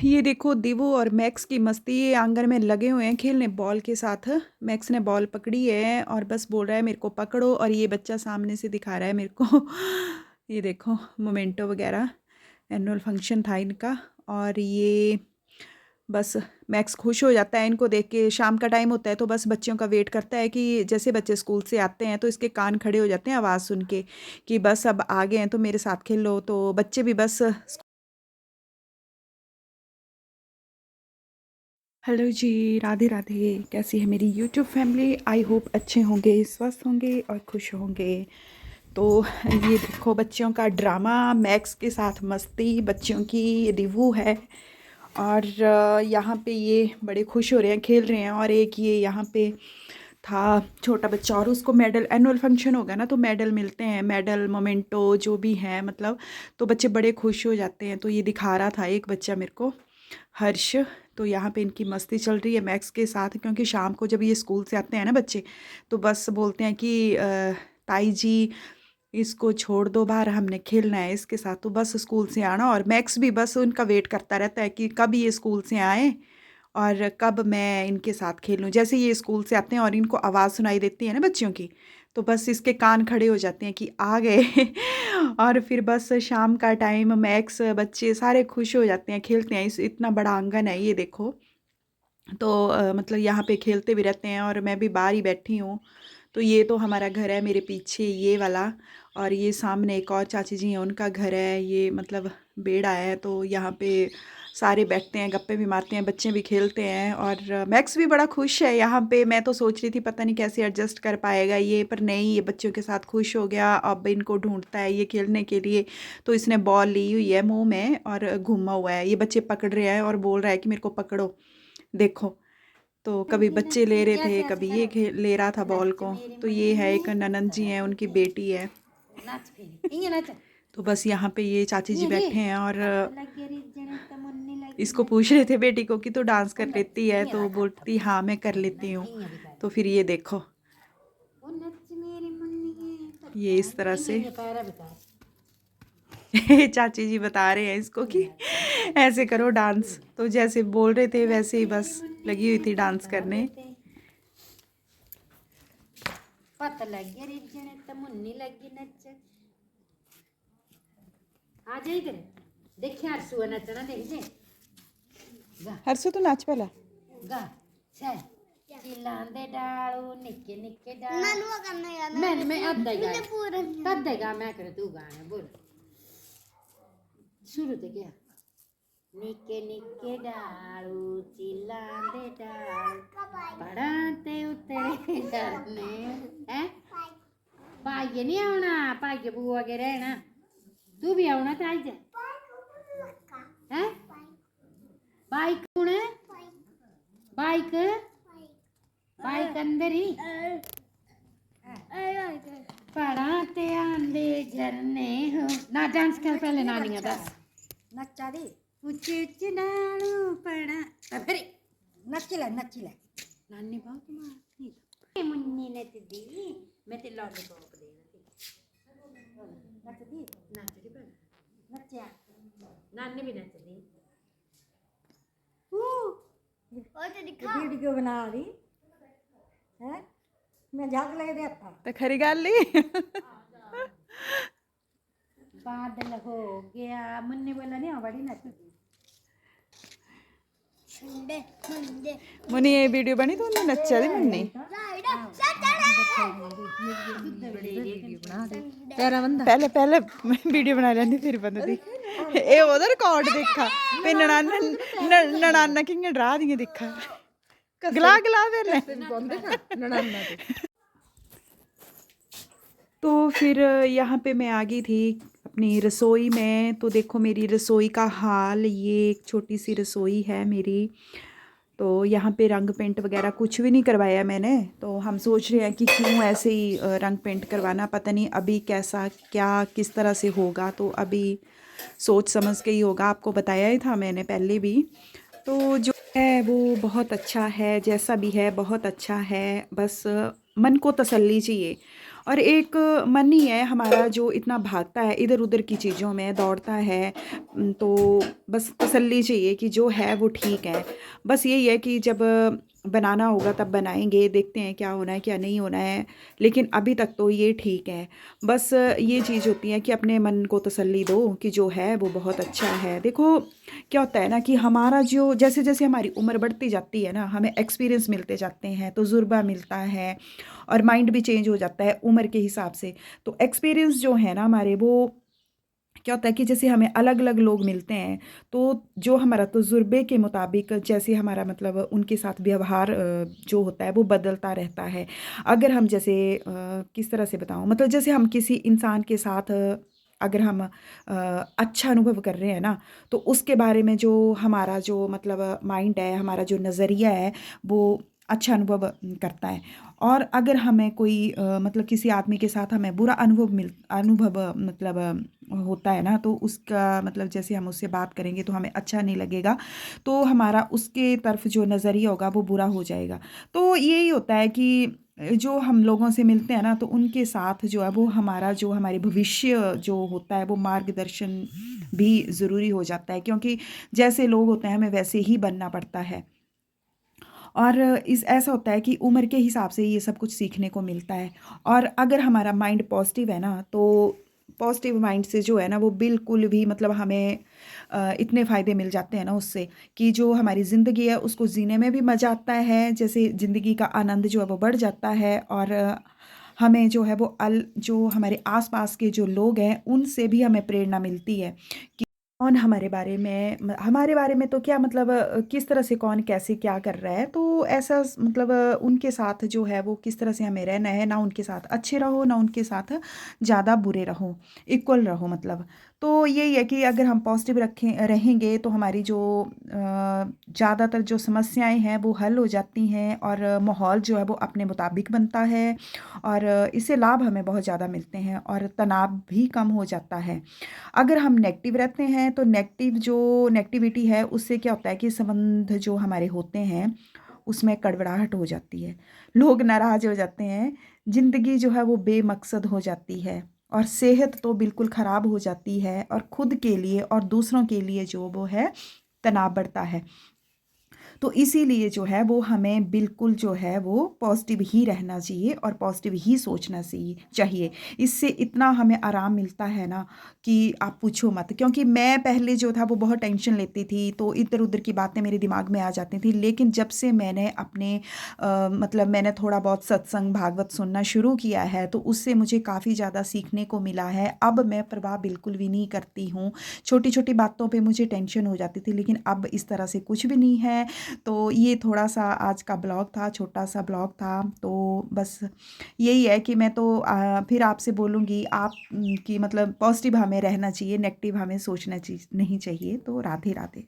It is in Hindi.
ये देखो दिवो और मैक्स की मस्ती, ये आंगन में लगे हुए हैं खेलने बॉल के साथ। मैक्स ने बॉल पकड़ी है और बस बोल रहा है मेरे को पकड़ो, और ये बच्चा सामने से दिखा रहा है मेरे को। ये देखो मोमेंटो वगैरह, एनुअल फंक्शन था इनका। और ये बस मैक्स खुश हो जाता है इनको देख के। शाम का टाइम होता है तो बस बच्चों का वेट करता है कि जैसे बच्चे स्कूल से आते हैं तो इसके कान खड़े हो जाते हैं आवाज़ सुन के कि बस अब आ गए हैं तो मेरे साथ खेलो। तो बच्चे भी बस। हेलो जी, राधे राधे। कैसी है मेरी यूट्यूब फैमिली? आई होप अच्छे होंगे, स्वस्थ होंगे और खुश होंगे। तो ये देखो बच्चों का ड्रामा, मैक्स के साथ मस्ती, बच्चों की रिव्यू है। और यहाँ पे ये बड़े खुश हो रहे हैं, खेल रहे हैं। और एक ये यहाँ पे था छोटा बच्चा और उसको मेडल, एनुअल फंक्शन होगा ना तो मेडल मिलते हैं, मेडल मोमेंटो जो भी है मतलब। तो बच्चे बड़े खुश हो जाते हैं। तो ये दिखा रहा था एक बच्चा मेरे को, हर्ष। तो यहाँ पे इनकी मस्ती चल रही है मैक्स के साथ, क्योंकि शाम को जब ये स्कूल से आते हैं ना बच्चे तो बस बोलते हैं कि ताई जी इसको छोड़ दो बाहर, हमने खेलना है इसके साथ। तो बस स्कूल से आना, और मैक्स भी बस उनका वेट करता रहता है कि कब ये स्कूल से आए और कब मैं इनके साथ खेलूं। जैसे ये स्कूल से आते हैं और इनको आवाज़ सुनाई देती है ना बच्चों की, तो बस इसके कान खड़े हो जाते हैं कि आ गए। और फिर बस शाम का टाइम मैक्स बच्चे सारे खुश हो जाते हैं, खेलते हैं। इस इतना बड़ा आंगन है ये देखो। तो मतलब यहाँ पे खेलते भी रहते हैं और मैं भी बाहर ही बैठी हूँ। तो ये तो हमारा घर है मेरे पीछे ये वाला, और ये सामने एक और चाची जी हैं उनका घर है। ये मतलब बेड़ा है, तो यहाँ पे सारे बैठते हैं, गप्पे भी मारते हैं, बच्चे भी खेलते हैं। और मैक्स भी बड़ा खुश है यहाँ पे। मैं तो सोच रही थी पता नहीं कैसे एडजस्ट कर पाएगा ये, पर नहीं, ये बच्चों के साथ खुश हो गया। अब इनको ढूंढता है ये खेलने के लिए। तो इसने बॉल ली हुई है मुंह में और घूमा हुआ है। ये बच्चे पकड़ रहे हैं और बोल रहा है कि मेरे को पकड़ो। देखो, तो कभी बच्चे ले रहे थे, कभी ये ले रहा था बॉल को। तो ये है एक ननंद जी हैं, उनकी बेटी है। तो बस यहाँ पे ये चाची जी बैठे हैं और इसको पूछ रहे थे बेटी को कि तो डांस कर लेती है, तो बोलती हाँ मैं कर लेती हूँ। तो फिर ये देखो, ये इस तरह से चाची जी बता रहे हैं इसको कि ऐसे करो डांस। तो जैसे बोल रहे थे वैसे ही बस लगी हुई थी डांस करने। पता लग गया रिजने तो मुन्नी लगी नच आ जा इधर देखिए हरसू नचना देख जे गा हर्षु तो नाच पहला गा छे चिल्लांदे डालू निक्के निक्के डाल ननुआ करना यार मैं अद्दा गा तद्दा गा मैं कर तू गाना बोल शुरू ते क्या निक्के निक्के डालू चिल्लांदे डाल पढ़ाते उतरे डरने हैं भाग्य नहीं आना भाग्य बुआ के रहना तू भी आना तो आज हैं बाइक कौन है बाइक बाइक अंदर ही पढ़ाते आंदे झरने हो ना डांस कर पहले नानिया दस नच्चा दी उच्च उच्च डालू पढ़ा फिर नच ले नानी बहुत मारती मुन्नी नच दी मैं ते लॉलीपॉप दे नच दी नच्चा नानी भी नच दी वीडियो बना रही है मैं झाग लग रहा था तो खरी गल नहीं। बादल हो गया मुन्नी बोला नहीं बड़ी नच मुन्नी ये वीडियो बनी तो उन्हें नच्चा दी मुन्नी पहले पहले वीडियो बना लेंदी फिर बंद दी ए ओदा रिकॉर्ड देखा पे ननाना किंगे डरा दिए देखा गला गला फिर तो फिर यहाँ पे मैं आ गई थी अपनी रसोई में। तो देखो मेरी रसोई का हाल, ये एक छोटी सी रसोई है मेरी। तो यहाँ पे रंग पेंट वगैरह कुछ भी नहीं करवाया मैंने। तो हम सोच रहे हैं कि क्यों ऐसे ही रंग पेंट करवाना, पता नहीं अभी कैसा क्या किस तरह से होगा। तो अभी सोच समझ के ही होगा, आपको बताया ही था मैंने पहले भी। तो जो है वो बहुत अच्छा है, जैसा भी है बहुत अच्छा है। बस मन को तसल्ली चाहिए। और एक मन ही है हमारा जो इतना भागता है इधर उधर की चीज़ों में दौड़ता है। तो बस तसल्ली चाहिए कि जो है वो ठीक है। बस यही है कि जब बनाना होगा तब बनाएंगे, देखते हैं क्या होना है क्या नहीं होना है, लेकिन अभी तक तो ये ठीक है। बस ये चीज़ होती है कि अपने मन को तसल्ली दो कि जो है वो बहुत अच्छा है। देखो क्या होता है ना कि हमारा जो जैसे जैसे हमारी उम्र बढ़ती जाती है ना, हमें एक्सपीरियंस मिलते जाते हैं, तजुर्बा मिलता है और माइंड भी चेंज हो जाता है उम्र के हिसाब से। तो एक्सपीरियंस जो है ना हमारे, वो क्या होता है कि जैसे हमें अलग अलग लोग मिलते हैं, तो जो हमारा तजुर्बे के मुताबिक जैसे हमारा मतलब उनके साथ व्यवहार जो होता है वो बदलता रहता है। अगर हम जैसे किस तरह से बताऊं, मतलब जैसे हम किसी इंसान के साथ अगर हम अच्छा अनुभव कर रहे हैं ना, तो उसके बारे में जो हमारा जो मतलब माइंड है, हमारा जो नज़रिया है, वो अच्छा अनुभव करता है। और अगर हमें कोई मतलब किसी आदमी के साथ हमें बुरा अनुभव मतलब होता है ना, तो उसका मतलब जैसे हम उससे बात करेंगे तो हमें अच्छा नहीं लगेगा, तो हमारा उसके तरफ जो नज़रिया होगा वो बुरा हो जाएगा। तो यही होता है कि जो हम लोगों से मिलते हैं ना, तो उनके साथ जो है वो हमारा जो हमारे भविष्य जो होता है वो मार्गदर्शन भी ज़रूरी हो जाता है, क्योंकि जैसे लोग होते हैं हमें वैसे ही बनना पड़ता है। और इस ऐसा होता है कि उम्र के हिसाब से ये सब कुछ सीखने को मिलता है। और अगर हमारा माइंड पॉजिटिव है ना, तो पॉजिटिव माइंड से जो है ना वो बिल्कुल भी मतलब हमें इतने फ़ायदे मिल जाते हैं ना उससे, कि जो हमारी ज़िंदगी है उसको जीने में भी मज़ा आता है, जैसे ज़िंदगी का आनंद जो है वो बढ़ जाता है। और हमें जो है वो जो हमारे आसपास के जो लोग हैं उनसे भी हमें प्रेरणा मिलती है कि कौन हमारे बारे में तो क्या मतलब किस तरह से कौन कैसे क्या कर रहा है, तो ऐसा मतलब उनके साथ जो है वो किस तरह से हमें रहना है, ना उनके साथ अच्छे रहो ना उनके साथ ज़्यादा बुरे रहो, इक्वल रहो मतलब। तो यही है कि अगर हम पॉजिटिव रखें रहेंगे तो हमारी जो ज़्यादातर जो समस्याएं हैं वो हल हो जाती हैं, और माहौल जो है वो अपने मुताबिक बनता है। और इससे लाभ हमें बहुत ज़्यादा मिलते हैं और तनाव भी कम हो जाता है। अगर हम नेगेटिव रहते हैं तो नेगेटिविटी है उससे क्या होता है कि संबंध जो हमारे होते हैं उसमें कड़वड़ाहट हो जाती है, लोग नाराज हो जाते हैं, ज़िंदगी जो है वो बेमकसद हो जाती है, और सेहत तो बिल्कुल ख़राब हो जाती है, और खुद के लिए और दूसरों के लिए जो वो है तनाव बढ़ता है। तो इसीलिए जो है वो हमें बिल्कुल जो है वो पॉजिटिव ही रहना चाहिए और पॉजिटिव ही सोचना चाहिए। इससे इतना हमें आराम मिलता है ना कि आप पूछो मत, क्योंकि मैं पहले जो था वो बहुत टेंशन लेती थी, तो इधर उधर की बातें मेरे दिमाग में आ जाती थी। लेकिन जब से मैंने अपने मतलब मैंने थोड़ा बहुत सत्संग भागवत सुनना शुरू किया है, तो उससे मुझे काफ़ी ज़्यादा सीखने को मिला है। अब मैं प्रभाव बिल्कुल भी नहीं करती हूँ, छोटी छोटी बातों पे मुझे टेंशन हो जाती थी, लेकिन अब इस तरह से कुछ भी नहीं है। तो ये थोड़ा-सा आज का ब्लॉग था, छोटा-सा ब्लॉग था। तो बस यही है कि मैं तो फिर आपसे बोलूँगी आप कि मतलब पॉज़िटिव हमें रहना चाहिए, नेगेटिव हमें सोचना नहीं चाहिए। तो राधे राधे।